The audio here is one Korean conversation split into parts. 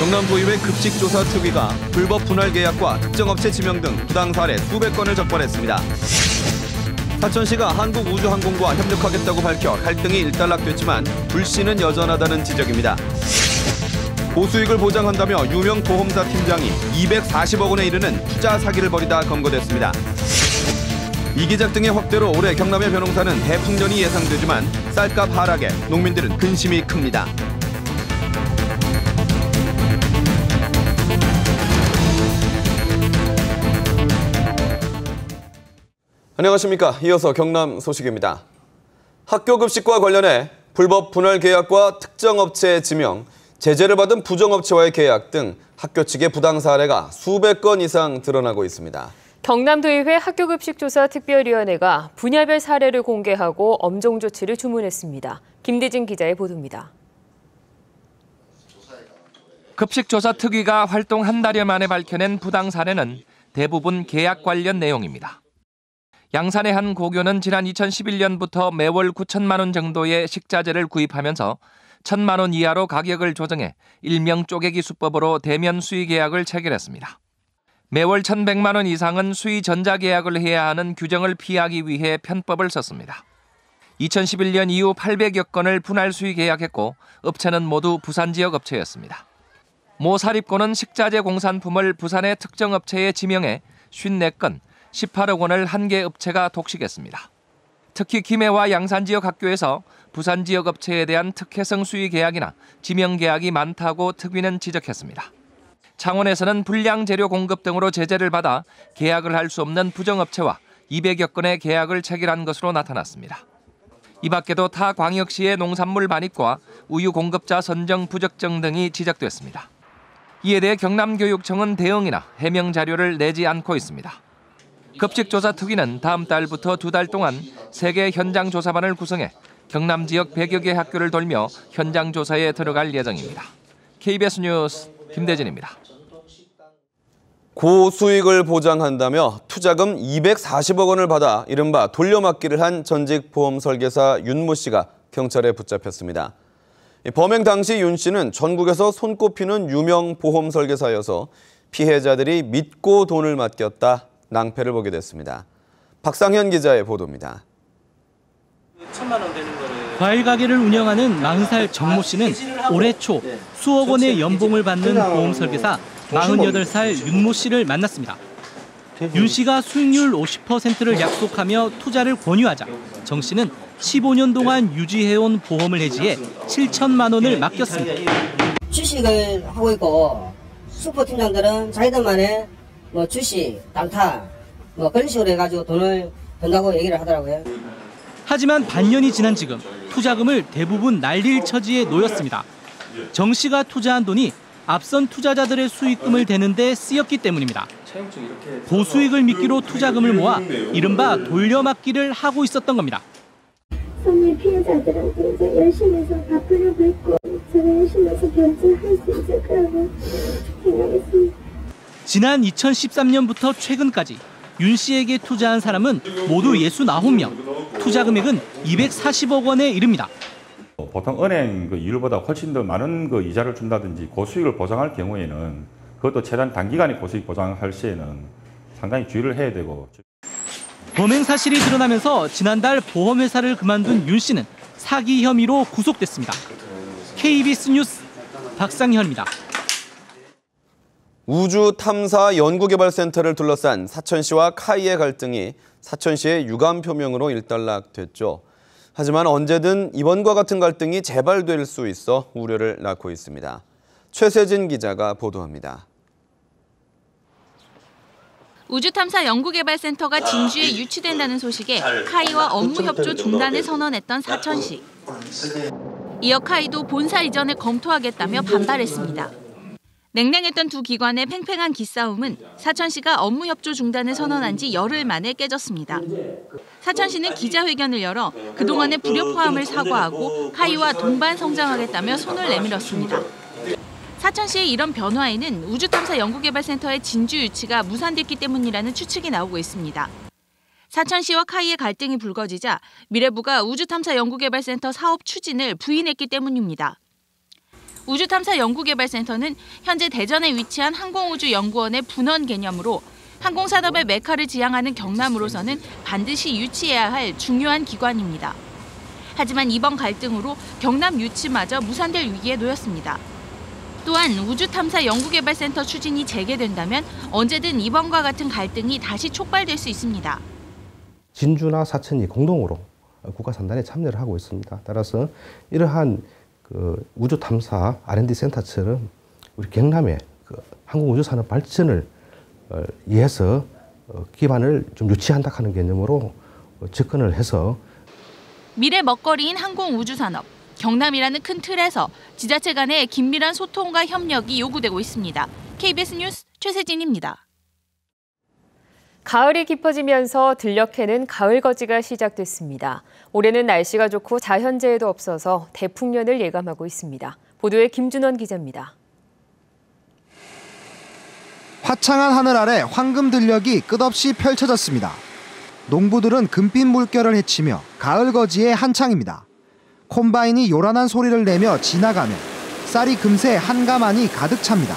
경남도의회 급식조사 특위가 불법 분할 계약과 특정업체 지명 등 부당 사례 수백 건을 적발했습니다. 사천시가 한국우주항공과 협력하겠다고 밝혀 갈등이 일단락됐지만 불씨는 여전하다는 지적입니다. 고수익을 보장한다며 유명 보험사 팀장이 240억 원에 이르는 투자 사기를 벌이다 검거됐습니다. 이기작 등의 확대로 올해 경남의 벼농사는 대풍년이 예상되지만 쌀값 하락에 농민들은 근심이 큽니다. 안녕하십니까. 이어서 경남 소식입니다. 학교 급식과 관련해 불법 분할 계약과 특정 업체 지명, 제재를 받은 부정업체와의 계약 등 학교 측의 부당 사례가 수백 건 이상 드러나고 있습니다. 경남도의회 학교급식조사 특별위원회가 분야별 사례를 공개하고 엄정 조치를 주문했습니다. 김대진 기자의 보도입니다. 급식조사특위가 활동 한 달여 만에 밝혀낸 부당 사례는 대부분 계약 관련 내용입니다. 양산의 한 고교는 지난 2011년부터 매월 9천만 원 정도의 식자재를 구입하면서 1,000만 원 이하로 가격을 조정해 일명 쪼개기 수법으로 대면 수의 계약을 체결했습니다. 매월 1,100만 원 이상은 수의 전자계약을 해야 하는 규정을 피하기 위해 편법을 썼습니다. 2011년 이후 800여 건을 분할 수의 계약했고 업체는 모두 부산 지역 업체였습니다. 모 사립고는 식자재 공산품을 부산의 특정 업체에 지명해 54건, 18억 원을 한 개 업체가 독식했습니다. 특히 김해와 양산 지역 학교에서 부산 지역 업체에 대한 특혜성 수의 계약이나 지명 계약이 많다고 특위는 지적했습니다. 창원에서는 불량 재료 공급 등으로 제재를 받아 계약을 할 수 없는 부정업체와 200여 건의 계약을 체결한 것으로 나타났습니다. 이 밖에도 타 광역시의 농산물 반입과 우유 공급자 선정 부적정 등이 지적됐습니다. 이에 대해 경남교육청은 대응이나 해명 자료를 내지 않고 있습니다. 급식조사특위는 다음 달부터 2달 동안 3개 현장조사반을 구성해 경남 지역 100여 개 학교를 돌며 현장 조사에 들어갈 예정입니다. KBS 뉴스 김대진입니다. 고수익을 보장한다며 투자금 240억 원을 받아 이른바 돌려막기를 한 전직 보험 설계사 윤모 씨가 경찰에 붙잡혔습니다. 범행 당시 윤 씨는 전국에서 손꼽히는 유명 보험 설계사여서 피해자들이 믿고 돈을 맡겼다 낭패를 보게 됐습니다. 박상현 기자의 보도입니다. 1,000만 원 되는 거를 과일 가게를 운영하는 40살 정모 씨는 올해 초 수억 원의 연봉을 받는 보험 설계사 48살 윤모 씨를 만났습니다. 윤 씨가 수익률 50%를 약속하며 투자를 권유하자 정 씨는 15년 동안 유지해온 보험을 해지해 7천만 원을 맡겼습니다. 주식을 하고 있고 슈퍼팀장들은 자기들만의 주식, 단타 그런 식으로 해가지고 돈을 번다고 얘기를 하더라고요. 하지만 반년이 지난 지금 투자금을 대부분 날릴 처지에 놓였습니다. 정 씨가 투자한 돈이 앞선 투자자들의 수익금을 대는 데 쓰였기 때문입니다. 고수익을 미끼로 투자금을 모아 이른바 돌려막기를 하고 있었던 겁니다. 손님 피해자들한테 이제 열심히 해서 갚으려고 했고 제가 열심히 해서 변증할 수 있을 거라고 생각했습니다. 지난 2013년부터 최근까지 윤 씨에게 투자한 사람은 모두 69명, 투자 금액은 240억 원에 이릅니다. 보통 은행 이율보다 훨씬 더 많은 이자를 준다든지 고수익을 보장할 경우에는 그것도 최단 단기간에 고수익 보장할 시에는 상당히 주의를 해야 되고. 범행 사실이 드러나면서 지난달 보험회사를 그만둔 윤 씨는 사기 혐의로 구속됐습니다. KBS 뉴스 박상현입니다. 우주탐사연구개발센터를 둘러싼 사천시와 카이의 갈등이 사천시의 유감 표명으로 일단락됐죠. 하지만 언제든 이번과 같은 갈등이 재발될 수 있어 우려를 낳고 있습니다. 최세진 기자가 보도합니다. 우주탐사연구개발센터가 진주에 유치된다는 소식에 카이와 업무 협조 중단을 선언했던 사천시. 이어 카이도 본사 이전을 검토하겠다며 반발했습니다. 냉랭했던 두 기관의 팽팽한 기싸움은 사천시가 업무 협조 중단을 선언한 지 열흘 만에 깨졌습니다. 사천시는 기자회견을 열어 그동안의 불협화음을 사과하고 카이와 동반 성장하겠다며 손을 내밀었습니다. 사천시의 이런 변화에는 우주탐사연구개발센터의 진주 유치가 무산됐기 때문이라는 추측이 나오고 있습니다. 사천시와 카이의 갈등이 불거지자 미래부가 우주탐사연구개발센터 사업 추진을 부인했기 때문입니다. 우주탐사연구개발센터는 현재 대전에 위치한 항공우주연구원의 분원 개념으로 항공산업의 메카를 지향하는 경남으로서는 반드시 유치해야 할 중요한 기관입니다. 하지만 이번 갈등으로 경남 유치마저 무산될 위기에 놓였습니다. 또한 우주탐사연구개발센터 추진이 재개된다면 언제든 이번과 같은 갈등이 다시 촉발될 수 있습니다. 진주나 사천이 공동으로 국가산단에 참여를 하고 있습니다. 따라서 이러한 우주탐사 R&D 센터처럼 우리 경남의 항공우주산업 발전을 위해서 기반을 좀 유치한다 하는 개념으로 접근을 해서 미래 먹거리인 항공우주산업, 경남이라는 큰 틀에서 지자체 간의 긴밀한 소통과 협력이 요구되고 있습니다. KBS 뉴스 최세진입니다. 가을이 깊어지면서 들녘에는 가을거지가 시작됐습니다. 올해는 날씨가 좋고 자연재해도 없어서 대풍년을 예감하고 있습니다. 보도에 김준원 기자입니다. 화창한 하늘 아래 황금 들녘이 끝없이 펼쳐졌습니다. 농부들은 금빛 물결을 헤치며 가을거지에 한창입니다. 콤바인이 요란한 소리를 내며 지나가며 쌀이 금세 한가만이 가득 찹니다.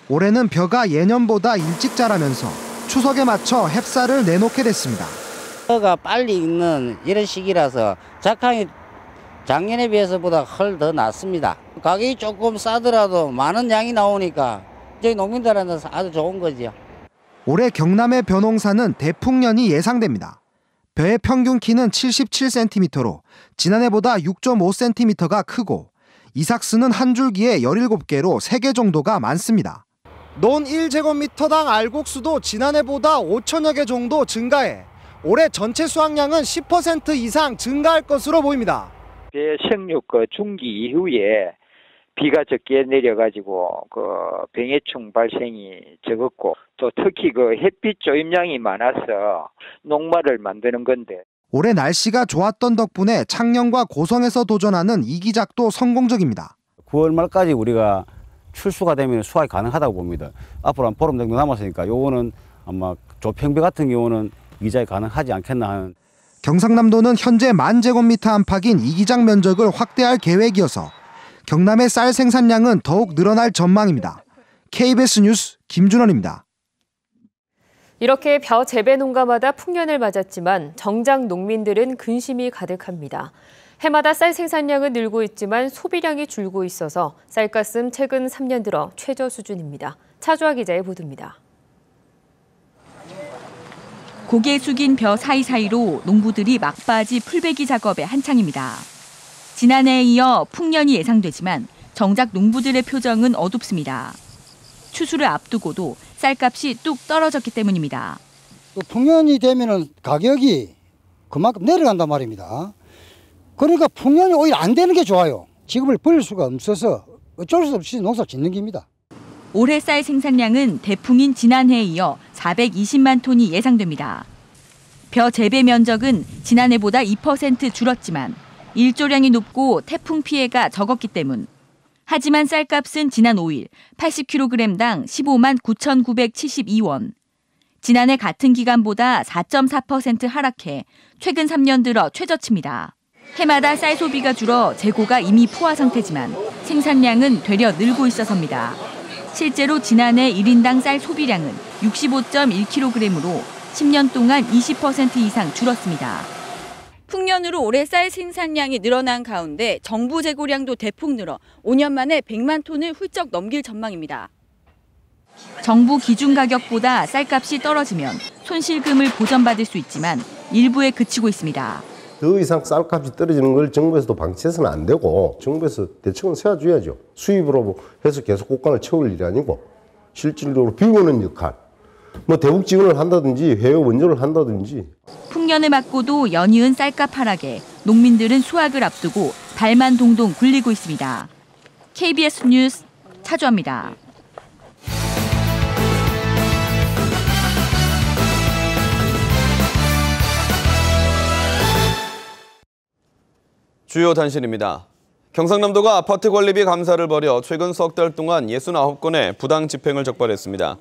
올해는 벼가 예년보다 일찍 자라면서 추석에 맞춰 햅쌀을 내놓게 됐습니다. 벼가 빨리 익는 이런 시기라서 작황이 작년에 비해서보다 훨 더 낫습니다. 가격이 조금 싸더라도 많은 양이 나오니까 저희 농민들한테 아주 좋은 거죠. 올해 경남의 벼농사는 대풍년이 예상됩니다. 벼의 평균 키는 77cm로 지난해보다 6.5cm가 크고 이삭스는 한 줄기에 17개로 3개 정도가 많습니다. 논 1제곱미터당 알곡수도 지난해보다 5천여 개 정도 증가해 올해 전체 수확량은 10% 이상 증가할 것으로 보입니다. 생육 중기 이후에 비가 적게 내려가지고 병해충 발생이 적었고 또 특히 햇빛 조임량이 많아서 녹말을 만드는 건데 올해 날씨가 좋았던 덕분에 창녕과 고성에서 도전하는 이기작도 성공적입니다. 9월 말까지 우리가 출수가 되면 수확이 가능하다고 봅니다. 앞으로 한 보름 정도 남았으니까 요거는 아마 조평배 같은 경우는 이작이 가능하지 않겠나 하는. 경상남도는 현재 10,000제곱미터 안팎인 이기작 면적을 확대할 계획이어서 경남의 쌀 생산량은 더욱 늘어날 전망입니다. KBS 뉴스 김준원입니다. 이렇게 벼 재배 농가마다 풍년을 맞았지만 정작 농민들은 근심이 가득합니다. 해마다 쌀 생산량은 늘고 있지만 소비량이 줄고 있어서 쌀가슴 최근 3년 들어 최저 수준입니다. 차주아 기자의 보도입니다. 고개 숙인 벼 사이사이로 농부들이 막바지 풀베기 작업에 한창입니다. 지난해에 이어 풍년이 예상되지만 정작 농부들의 표정은 어둡습니다. 추수를 앞두고도 쌀값이 뚝 떨어졌기 때문입니다. 풍년이 되면은 가격이 그만큼 내려간단 말입니다. 그러니까 풍년이 오히려 안 되는 게 좋아요. 지급을 벌릴 수가 없어서 어쩔 수 없이 농사를 짓는 겁니다. 올해 쌀 생산량은 대풍인 지난해에 이어 420만 톤이 예상됩니다. 벼 재배 면적은 지난해보다 2% 줄었지만 일조량이 높고 태풍 피해가 적었기 때문. 하지만 쌀값은 지난 5일 80kg당 15만 9,972원. 지난해 같은 기간보다 4.4% 하락해 최근 3년 들어 최저치입니다. 해마다 쌀 소비가 줄어 재고가 이미 포화 상태지만 생산량은 되려 늘고 있어서입니다. 실제로 지난해 1인당 쌀 소비량은 65.1kg으로 10년 동안 20% 이상 줄었습니다. 풍년으로 올해 쌀 생산량이 늘어난 가운데 정부 재고량도 대폭 늘어 5년 만에 100만 톤을 훌쩍 넘길 전망입니다. 정부 기준 가격보다 쌀값이 떨어지면 손실금을 보전받을 수 있지만 일부에 그치고 있습니다. 더 이상 쌀값이 떨어지는 걸 정부에서도 방치해서는 안 되고 정부에서 대책은 세워줘야죠. 수입으로 해서 계속 곡간을 채울 일이 아니고 실질적으로 비우는 역할. 대북 지원을 한다든지 해외 원조를 한다든지. 풍년을 맞고도 연이은 쌀값 하락에 농민들은 수확을 앞두고 발만 동동 굴리고 있습니다. KBS 뉴스 차주아입니다. 주요 단신입니다. 경상남도가 아파트 관리비 감사를 벌여 최근 석 달 동안 69건의 부당 집행을 적발했습니다.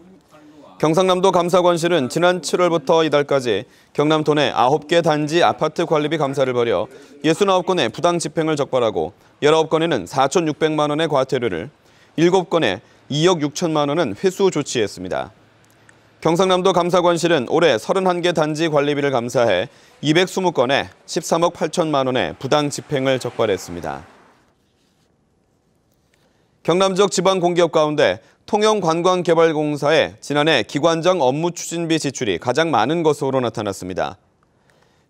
경상남도 감사관실은 지난 7월부터 이달까지 경남 도내 9개 단지 아파트 관리비 감사를 벌여 69건의 부당 집행을 적발하고 19건에는 4,600만 원의 과태료를, 7건에 2억 6천만 원은 회수 조치했습니다. 경상남도 감사관실은 올해 31개 단지 관리비를 감사해 220건에 13억 8천만 원의 부당 집행을 적발했습니다. 경남 지역 지방 공기업 가운데 통영관광개발공사의 지난해 기관장 업무 추진비 지출이 가장 많은 것으로 나타났습니다.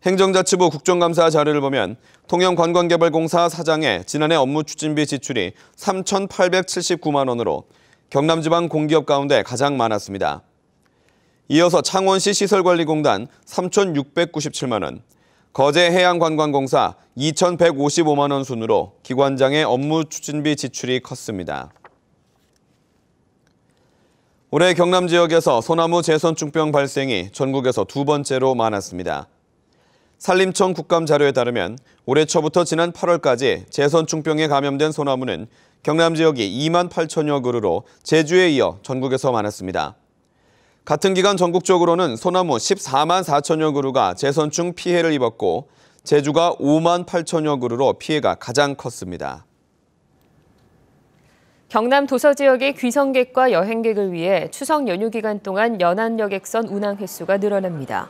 행정자치부 국정감사 자료를 보면 통영관광개발공사 사장의 지난해 업무 추진비 지출이 3,879만 원으로 경남지방 공기업 가운데 가장 많았습니다. 이어서 창원시 시설관리공단 3,697만 원, 거제해양관광공사 2,155만 원 순으로 기관장의 업무 추진비 지출이 컸습니다. 올해 경남 지역에서 소나무 재선충병 발생이 전국에서 2번째로 많았습니다. 산림청 국감 자료에 따르면 올해 초부터 지난 8월까지 재선충병에 감염된 소나무는 경남 지역이 2만 8천여 그루로 제주에 이어 전국에서 많았습니다. 같은 기간 전국적으로는 소나무 14만 4천여 그루가 재선충 피해를 입었고 제주가 5만 8천여 그루로 피해가 가장 컸습니다. 경남 도서 지역의 귀성객과 여행객을 위해 추석 연휴 기간 동안 연안여객선 운항 횟수가 늘어납니다.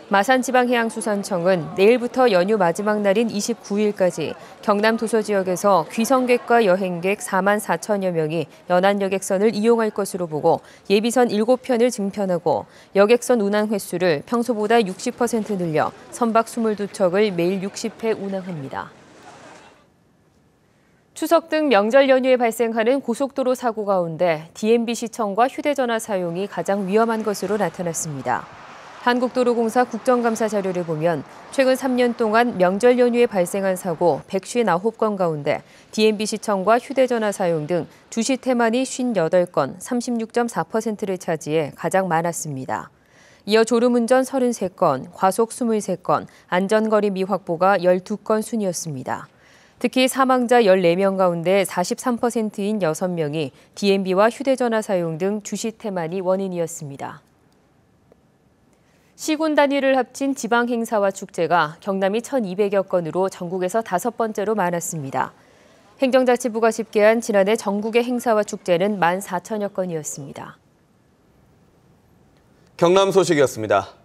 마산지방해양수산청은 내일부터 연휴 마지막 날인 29일까지 경남 도서 지역에서 귀성객과 여행객 4만 4천여 명이 연안여객선을 이용할 것으로 보고 예비선 7편을 증편하고 여객선 운항 횟수를 평소보다 60% 늘려 선박 22척을 매일 60회 운항합니다. 추석 등 명절 연휴에 발생하는 고속도로 사고 가운데 DMB-시청과 휴대전화 사용이 가장 위험한 것으로 나타났습니다. 한국도로공사 국정감사 자료를 보면 최근 3년 동안 명절 연휴에 발생한 사고 159건 가운데 DMB-시청과 휴대전화 사용 등 주시 태만이 58건, 36.4%를 차지해 가장 많았습니다. 이어 졸음운전 33건, 과속 23건, 안전거리 미확보가 12건 순이었습니다. 특히 사망자 14명 가운데 43%인 6명이 DMB와 휴대전화 사용 등 주시 태만이 원인이었습니다. 시군 단위를 합친 지방 행사와 축제가 경남이 1,200여 건으로 전국에서 5번째로 많았습니다. 행정자치부가 집계한 지난해 전국의 행사와 축제는 14,000여 건이었습니다. 경남 소식이었습니다.